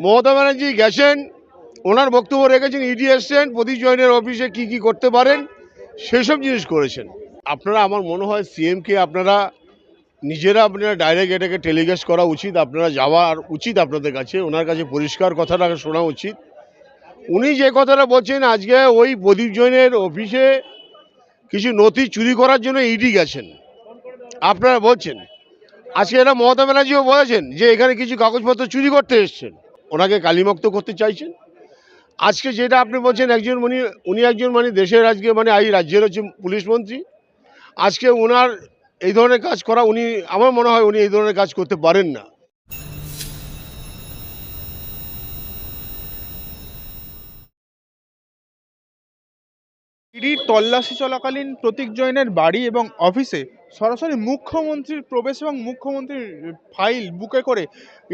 মমতা ব্যানার্জি গেছেন, ওনার বক্তব্য রেখেছেন, ইডি এসছেন, প্রদীপ জৈনের অফিসে কি কি করতে পারেন সেসব জিনিস করেছেন। আপনারা, আমার মনে হয় সিএমকে আপনারা আপনারা ডাইরেক্ট এটাকে টেলিকাস্ট করা উচিত, আপনারা যাওয়ার উচিত আপনাদের কাছে, ওনার কাছে পরিষ্কার কথাটা শোনা উচিত। উনি যে কথাটা বলছেন আজকে ওই প্রদীপ জৈনের অফিসে কিছু নথি চুরি করার জন্য ইডি গেছেন আপনারা বলছেন, আজকে এটা মমতা ব্যানার্জিও বলেছেন যে এখানে কিছু কাগজপত্র চুরি করতে এসছেন, ওনাকে কালিমুক্ত করতে চাইছেন। আজকে যেটা আপনি বলছেন একজন উনি একজন দেশের আজকে এই রাজ্যের হচ্ছে পুলিশ মন্ত্রী, আজকে ওনার এই ধরনের কাজ করা, উনি, আমার মনে হয় উনি এই ধরনের কাজ করতে পারেন না। ইডির তল্লাশি চলাকালীন প্রতীক জৈনের বাড়ি এবং অফিসে সরাসরি মুখ্যমন্ত্রীর প্রবেশ এবং মুখ্যমন্ত্রীর ফাইল বুকে করে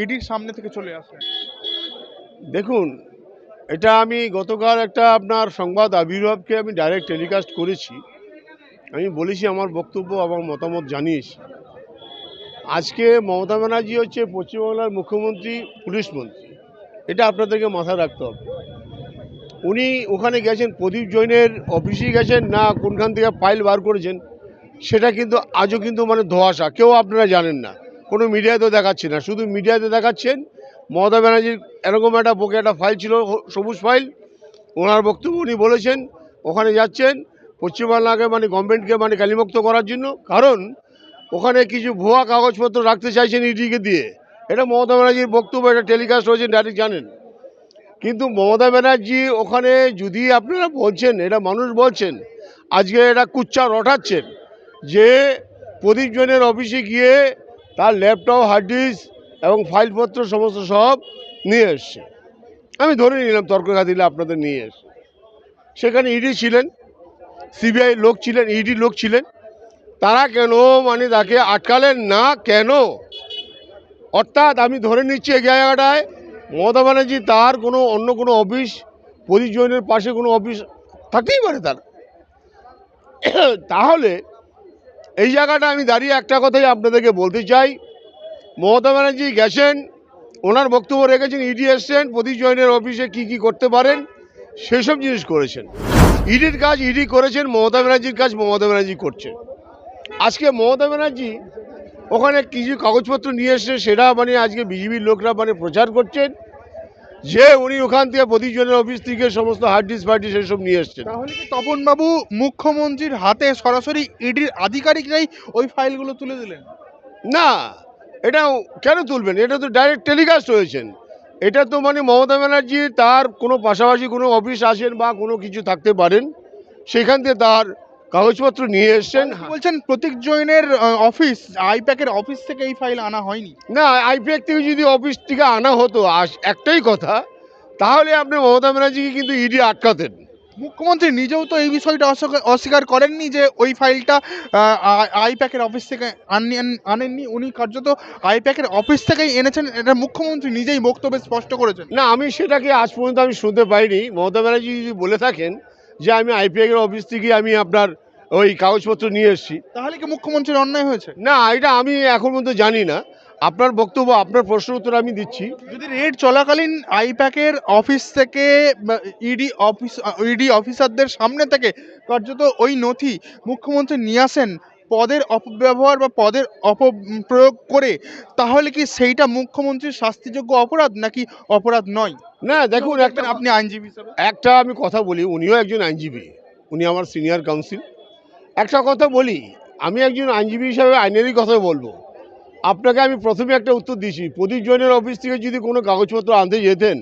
ইডির সামনে থেকে চলে আসে। দেখুন, এটা আমি গতকাল একটা আপনার সংবাদ আবির্ভাবকে আমি ডাইরেক্ট টেলিকাস্ট করেছি, আমি বলেছি আমার বক্তব্য, আমার মতামত জানিয়েছি। আজকে মমতা ব্যানার্জি হচ্ছে পশ্চিমবাংলার মুখ্যমন্ত্রী, পুলিশ মন্ত্রী, এটা আপনাদেরকে মাথায় রাখতে হবে। উনি ওখানে গেছেন, প্রদীপ জৈনের অফিসে গেছেন না কোনখান থেকে ফাইল বার করেছেন সেটা কিন্তু আজও কিন্তু ধোঁয়াশা, কেউ আপনারা জানেন না, কোনো মিডিয়াতেও দেখাচ্ছে না, শুধু মিডিয়াতে দেখাচ্ছেন মমতা ব্যানার্জির এরকম একটা বুকে একটা ফাইল ছিল, সবুজ ফাইল, ওনার বক্তব্য উনি বলেছেন ওখানে যাচ্ছেন পশ্চিমবাংলাকে গভর্নমেন্টকে কালিমুক্ত করার জন্য, কারণ ওখানে কিছু ভুয়া কাগজপত্র রাখতে চাইছেন ইডিকে দিয়ে। এটা মমতা ব্যানার্জির বক্তব্য, এটা টেলিকাস্ট হয়েছে, ডাইরেক্ট জানেন। কিন্তু মমতা ব্যানার্জি ওখানে, যদি আপনারা বলছেন, এটা মানুষ বলছেন, আজকে এটা কুচ্চা রটাচ্ছেন যে প্রদীপ জৈনের অফিসে গিয়ে তার ল্যাপটপ, হার্ড ডিস্ক এবং ফাইলপত্র সমস্ত সব নিয়ে এসছে। আমি ধরে নিলাম তর্ক দিলে আপনাদের নিয়ে এসে, সেখানে ইডি ছিলেন, সিবিআই লোক ছিলেন, ইডি লোক ছিলেন, তারা কেন তাকে আটকালেন না কেন? অর্থাৎ আমি ধরে নিচ্ছি এই জায়গাটায় মমতা ব্যানার্জি তার কোনো অন্য কোনো অফিস, প্রদীপ জৈনের পাশে কোনো অফিস থাকতেই পারে তার। তাহলে এই জায়গাটা আমি দাঁড়িয়ে একটা কথাই আপনাদেরকে বলতে চাই, মমতা ব্যানার্জি গেছেন, ওনার বক্তব্য রেখেছেন, ইডি এসছেন, প্রদীপ জৈনের অফিসে কি কি করতে পারেন সেসব জিনিস করেছেন। ইডির কাজ ইডি করেছেন, মমতা ব্যানার্জির কাজ মমতা ব্যানার্জি করছেন। আজকে মমতা ব্যানার্জি ওখানে কিছু কাগজপত্র নিয়ে এসছে, সেটা আজকে বিজেপির লোকরা প্রচার করছেন যে উনি ওখান থেকে প্রদীপ জৈনের অফিস থেকে সমস্ত হার্ড ডিস্ক ফার্ড ডিস্ক এসব নিয়ে এসছেন। তাহলে কি তপনবাবু মুখ্যমন্ত্রীর হাতে সরাসরি ইডির আধিকারিকরাই ওই ফাইলগুলো তুলে দিলেন? না, এটা কেন তুলবেন? এটা তো ডাইরেক্ট টেলিকাস্ট হয়েছেন। এটা তো মমতা ব্যানার্জি তার কোনো পাশাপাশি কোনো অফিস আসেন বা কোনো কিছু থাকতে পারেন, সেখান থেকে তার কাগজপত্র নিয়ে এসছেন। বলছেন প্রতীক জৈনের অফিস, আইপ্যাকের অফিস থেকে এই ফাইল আনা হয়নি? না, আইপ্যাক থেকে যদি অফিস থেকে আনা হতো, একটাই কথা, তাহলে আপনি মমতা ব্যানার্জিকে কিন্তু ইডি আটকাতেন। মুখ্যমন্ত্রী নিজেও তো এই বিষয়টা অস্বীকার করেননি যে ওই ফাইলটা আইপ্যাকের অফিস থেকে আনেননি, উনি কার্যত আইপ্যাকের অফিস থেকেই এনেছেন, এটা মুখ্যমন্ত্রী নিজেই বক্তব্যে স্পষ্ট করেছেন। না, আমি সেটাকে আজ পর্যন্ত আমি শুনতে পাইনি। মমতা ব্যানার্জি যদি বলে থাকেন যে আমি আইপ্যাকের অফিস থেকে আমি আপনার ওই কাগজপত্র নিয়ে এসেছি, তাহলে কি মুখ্যমন্ত্রীর অন্যায় হয়েছে? না, এটা আমি এখন পর্যন্ত জানি না। আপনার বক্তব্য, আপনার প্রশ্ন উত্তর আমি দিচ্ছি। যদি রেড চলাকালীন আইপ্যাকের অফিস থেকে ইডি অফিসারদের সামনে থেকে কার্যত ওই নথি মুখ্যমন্ত্রী নিয়ে আসেন পদের অপব্যবহার বা পদের অপপ্রয়োগ করে, তাহলে কি সেইটা মুখ্যমন্ত্রীর শাস্তিযোগ্য অপরাধ নাকি অপরাধ নয়? না, দেখুন, আপনি আইনজীবী হিসাবে একটা আমি কথা বলি, উনিও একজন আইনজীবী, উনি আমার সিনিয়র কাউন্সিল। একটা কথা বলি, আমি একজন আইনজীবী হিসাবে আইনেরই কথা বলবো। আপনাকে আমি প্রথমে একটা উত্তর দিয়েছি, প্রদীপ জৈনের অফিস থেকে যদি কোনো কাগজপত্র আনতে যেতেন,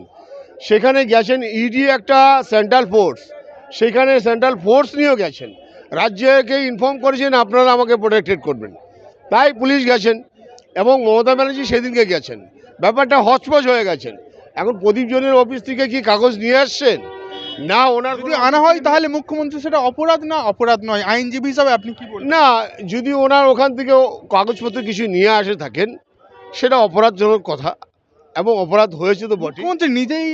সেখানে গেছেন ইডি একটা সেন্ট্রাল ফোর্স, সেখানে সেন্ট্রাল ফোর্স নিয়েও গেছেন, রাজ্যকে ইনফর্ম করেছেন আপনারা আমাকে প্রোটেক্টেড করবেন, তাই পুলিশ গেছেন এবং মমতা ব্যানার্জি সেদিনকে গেছেন, ব্যাপারটা হচপচ হয়ে গেছেন। এখন প্রদীপ জৈনের অফিস থেকে কি কাগজ নিয়ে আসছেন না, ওনার যদি আনা হয় তাহলে মুখ্যমন্ত্রী সেটা অপরাধ না অপরাধ নয়? আইনজীবী হিসাবে আপনি কি বলেন? না, যদি ওনার ওখান থেকে কাগজপত্র কিছু নিয়ে আসে থাকেন, সেটা অপরাধজনক কথা এবং অপরাধ হয়েছে তো বটে। মুখ্যমন্ত্রী নিজেই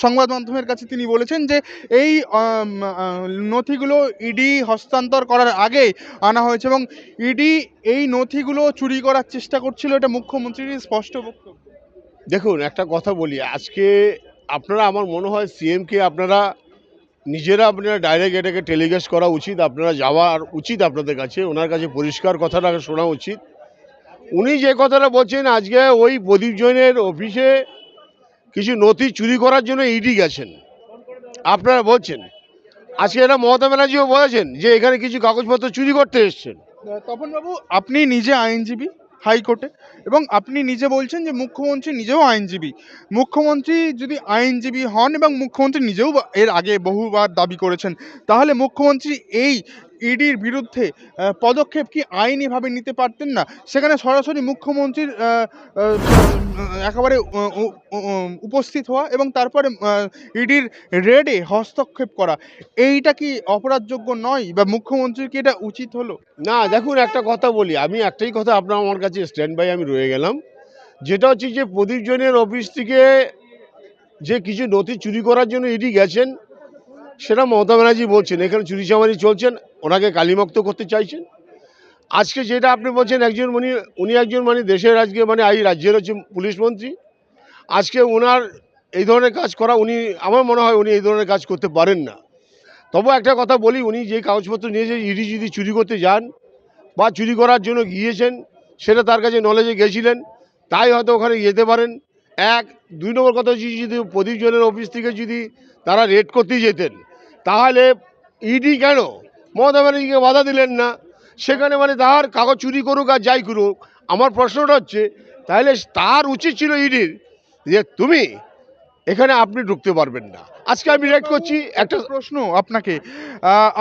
সংবাদ মাধ্যমের কাছে তিনি বলেছেন যে এই নথিগুলো ইডি হস্তান্তর করার আগে আনা হয়েছে এবং ইডি এই নথিগুলো চুরি করার চেষ্টা করছিল, এটা মুখ্যমন্ত্রীর স্পষ্ট বক্তব্য। দেখুন একটা কথা বলি, আজকে আপনারা আমার মনে হয় সিএমকে আপনারা আপনারা ডাইরেক্ট এটাকে টেলিকাস্ট করা উচিত, আপনারা যাওয়ার উচিত আপনাদের কাছে, ওনার কাছে পরিষ্কার কথাটা শোনা উচিত। উনি যে কথাটা বলছেন আজকে ওই প্রদীপ জৈনের অফিসে কিছু নথি চুরি করার জন্য ইডি গেছেন, আপনারা বলছেন। আজকে এটা মমতা ব্যানার্জিও বলেছেন যে এখানে কিছু কাগজপত্র চুরি করতে এসছেন। তপনবাবু, আপনি নিজে আইনজীবী হাইকোর্টে, এবং আপনি নিজে বলছেন যে মুখ্যমন্ত্রী নিজেও আইনজীবী। মুখ্যমন্ত্রী যদি আইনজীবী হন এবং মুখ্যমন্ত্রী নিজেও এর আগে বহুবার দাবি করেছেন, তাহলে মুখ্যমন্ত্রী এই ইডির বিরুদ্ধে পদক্ষেপ কি আইনিভাবে নিতে পারতেন না? সেখানে সরাসরি মুখ্যমন্ত্রীর একেবারে উপস্থিত হওয়া এবং তারপরে ইডির রেডে হস্তক্ষেপ করা, এইটা কি অপরাধযোগ্য নয়, বা মুখ্যমন্ত্রীর কি এটা উচিত হলো? না দেখুন একটা কথা বলি, আমি একটাই কথা আপনার আমার কাছে স্ট্যান্ড বাই আমি রয়ে গেলাম, যেটা হচ্ছে যে প্রদীপ জৈনের অফিস থেকে যে কিছু নথি চুরি করার জন্য ইডি গেছেন, সেটা মমতা ব্যানার্জি বলছেন এখানে চুরি চামারি চলছেন, ওনাকে কালিমুক্ত করতে চাইছেন। আজকে যেটা আপনি বলছেন একজন উনি একজন দেশের আজকে এই রাজ্যের হচ্ছে পুলিশ মন্ত্রী। আজকে ওনার এই ধরনের কাজ করা, আমার মনে হয় উনি এই ধরনের কাজ করতে পারেন না। তবু একটা কথা বলি, উনি যে কাগজপত্র নিয়ে যে ইডি যদি চুরি করতে যান বা চুরি করার জন্য গিয়েছেন, সেটা তার কাছে নলেজে গেছিলেন, তাই হয়তো ওখানে যেতে পারেন। এক, দুই নম্বর কথা হচ্ছে যদি প্রদীপ জৈনের অফিস থেকে যদি তারা রেড করতে যেতেন, তাহলে ইডি কেন মমতা ব্যানার্জিকে বাধা দিলেন না? সেখানে তার কাগজ চুরি করুক আর যাই করুক, আমার প্রশ্নটা হচ্ছে তাহলে তার উচিত ছিল ইডির যে তুমি এখানে আপনি ঢুকতে পারবেন না। আজকে আমি রেড করছি একটা প্রশ্ন আপনাকে,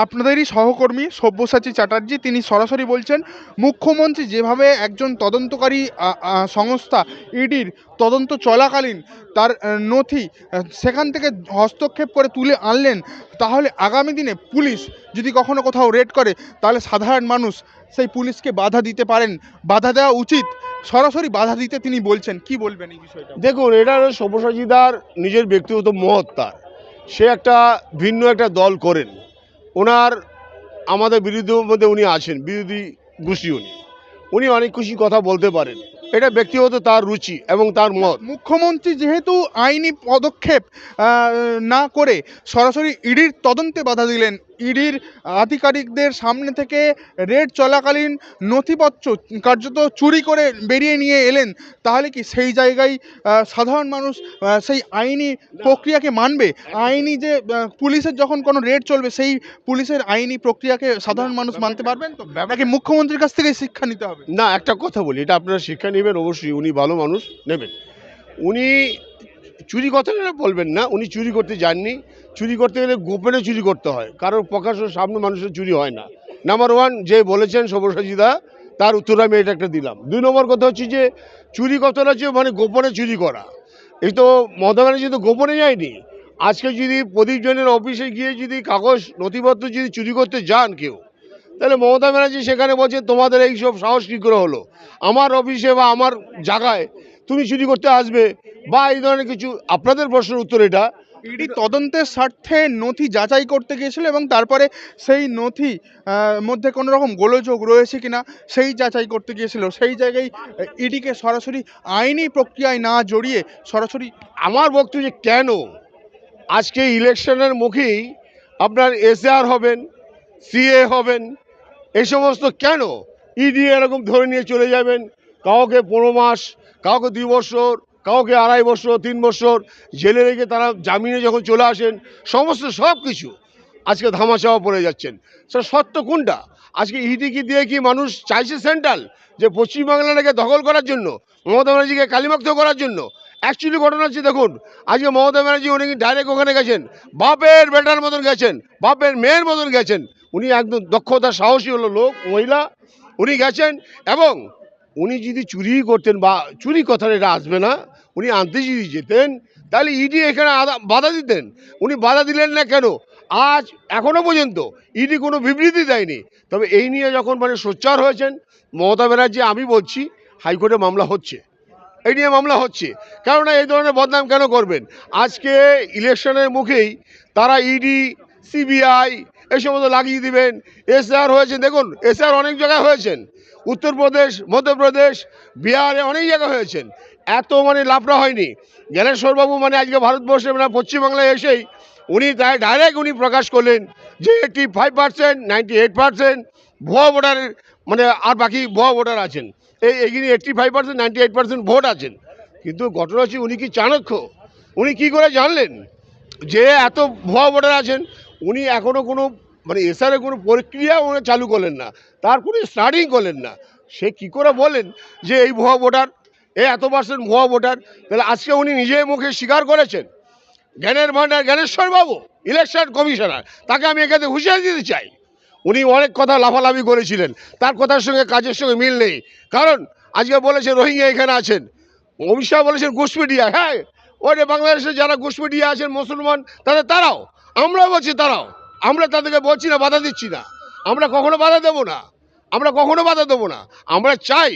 আপনাদেরই সহকর্মী সব্যসাচী চ্যাটার্জি তিনি সরাসরি বলছেন মুখ্যমন্ত্রী যেভাবে একজন তদন্তকারী সংস্থা ইডির তদন্ত চলাকালীন তার নথি সেখান থেকে হস্তক্ষেপ করে তুলে আনলেন, তাহলে আগামী দিনে পুলিশ যদি কখনো কোথাও রেড করে, তাহলে সাধারণ মানুষ সেই পুলিশকে বাধা দিতে পারেন, বাধা দেওয়া উচিত। সরাসরি বাধা দিতে তিনি বলছেন, কি বলবেন এই বিষয়টা? দেখুন, এটা সব্যসাচীদার নিজের ব্যক্তিগত মত, তার সে একটা ভিন্ন একটা দল করেন, ওনার আমাদের বিরোধীর মধ্যে উনি আছেন, বিরোধী গোষ্ঠী, উনি অনেক খুশি কথা বলতে পারেন, এটা ব্যক্তিগত তার রুচি এবং তার মত। মুখ্যমন্ত্রী যেহেতু আইনি পদক্ষেপ না করে সরাসরি ইডির তদন্তে বাধা দিলেন, ইডির আধিকারিকদের সামনে থেকে রেড চলাকালীন নথিপত্র কার্যত চুরি করে বেরিয়ে নিয়ে এলেন, তাহলে কি সেই জায়গায় সাধারণ মানুষ সেই আইনি প্রক্রিয়াকে মানবে? আইনি যে পুলিশের যখন কোনো রেড চলবে, সেই পুলিশের আইনি প্রক্রিয়াকে সাধারণ মানুষ মানতে পারবেন তো? নাকি মুখ্যমন্ত্রীর কাছ থেকে শিক্ষা নিতে হবে? না, একটা কথা বলি, এটা আপনারা শিক্ষা নেবেন অবশ্যই, উনি ভালো মানুষ, নেবেন। উনি চুরি কথাটা বলবেন না, উনি চুরি করতে যাননি। চুরি করতে গেলে গোপনে চুরি করতে হয়, কারণ প্রকাশ্য সামনে মানুষের চুরি হয় না। নাম্বার ওয়ান, যে বলেছেন সব্যসাচীদা, তার উত্তর আমি এটা একটা দিলাম। দুই নম্বর কথা হচ্ছে যে চুরি কথাটা হচ্ছে গোপনে চুরি করা। এই তো মমতা ব্যানার্জি তো গোপনে যায়নি। আজকে যদি প্রদীপ জৈনের অফিসে গিয়ে যদি কাগজ নথিপত্র যদি চুরি করতে যান কেউ, তাহলে মমতা ব্যানার্জি সেখানে বলছে তোমাদের এইসব সাহস কী করে হলো আমার অফিসে বা আমার জায়গায় তুমি চুরি করতে আসবে, বা এই ধরনের কিছু। আপনাদের প্রশ্নের উত্তর এটা। ইডি তদন্তের স্বার্থে নথি যাচাই করতে গিয়েছিল এবং তারপরে সেই নথি মধ্যে কোনো রকম গোলযোগ রয়েছে কিনা সেই যাচাই করতে গিয়েছিল, সেই জায়গায় ইডিকে সরাসরি আইনি প্রক্রিয়ায় না জড়িয়ে সরাসরি। আমার বক্তব্য যে কেন আজকে ইলেকশনের মুখেই আপনার এসআর হবেন, সিএ হবেন, এই সমস্ত কেন ইডি এরকম ধরে নিয়ে চলে যাবেন? কাউকে 15 মাস, কাউকে 2 বছর, কাউকে 2.5 বছর, 3 বছর জেলে রেখে তারা জামিনে যখন চলে আসেন, সমস্ত সব কিছু আজকে ধামাচাপা পড়ে যাচ্ছেন। সেটা সত্য কোনটা? আজকে ইডিকে দিয়ে কি মানুষ চাইছে সেন্ট্রাল যে পশ্চিমবাংলাটাকে দখল করার জন্য, মমতা ব্যানার্জিকে কালিমুক্ত করার জন্য? অ্যাকচুয়ালি ঘটনা হচ্ছে দেখুন, আজকে মমতা ব্যানার্জি উনি ডাইরেক্ট ওখানে গেছেন, বাপের বেটার মতন গেছেন, বাপের মেয়ের মতন গেছেন। উনি একদম দক্ষতা সাহসী হলো লোক, মহিলা, উনি গেছেন। এবং উনি যদি চুরি করতেন, বা চুরি কথাটা এটা আসবে না, উনি আনতে যদি যেতেন, তাহলে ইডি এখানে বাধা দিতেন। উনি বাধা দিলেন না কেন? আজ এখনো পর্যন্ত ইডি কোনো বিবৃতি দেয়নি। তবে এই নিয়ে যখন সোচ্চার হয়েছেন মমতা ব্যানার্জি, আমি বলছি হাইকোর্টে মামলা হচ্ছে, এই নিয়ে মামলা হচ্ছে। কেননা এই ধরনের বদনাম কেন করবেন? আজকে ইলেকশনের মুখেই তারা ইডি, সিবিআই এই সমস্ত লাগিয়ে দিবেন। এসআর হয়েছে, দেখুন এসআর অনেক জায়গায় হয়েছেন, উত্তরপ্রদেশ, মধ্যপ্রদেশ, বিহারে অনেক জায়গায় হয়েছেন। এত মানে লাফড়া হয়নি। জ্ঞানেশ্বরবাবু মানে আজকে ভারতবর্ষে মানে পশ্চিমবাংলায় এসেই উনি তাই ডাইরেক্ট উনি প্রকাশ করলেন যে 85%, 98% ভুয়া ভোটারের মানে আর বাকি ভুয়া ভোটার আছেন। এইখানে 85%, 98% ভোট আছেন। কিন্তু ঘটনা হচ্ছে উনি কি চাণক্য? উনি কি করে জানলেন যে এত ভুয়া ভোটার আছেন? উনি এখনও কোনো মানে এসআরের কোনো প্রক্রিয়া উনি চালু করলেন না, তার কোনো স্টার্টিং করলেন না। সে কি করে বলেন যে এই ভুয়া ভোটার, এত পার্সেন্ট ভুয়া ভোটার? তাহলে আজকে উনি নিজের মুখে স্বীকার করেছেন। জ্ঞানের ভাণ্ডার জ্ঞানেশ্বর বাবু ইলেকশন কমিশনার, তাকে আমি এখানে হুঁশিয়ারি দিতে চাই। উনি অনেক কথা লাফালাফি করেছিলেন, তার কথার সঙ্গে কাজের সঙ্গে মিল নেই। কারণ আজকে বলেছে রোহিঙ্গা এখানে আছেন, অমিত শাহ বলেছেন ঘুষপেটিয়া। হ্যাঁ, ওই যে বাংলাদেশে যারা ঘুষপেটিয়া আছেন মুসলমান, তারাও, আমরাও বলছি তারাও। আমরা তাদেরকে বলছি না, বাধা দিচ্ছি না, আমরা কখনো বাধা দেবো না, আমরা কখনো বাধা দেবো না। আমরা চাই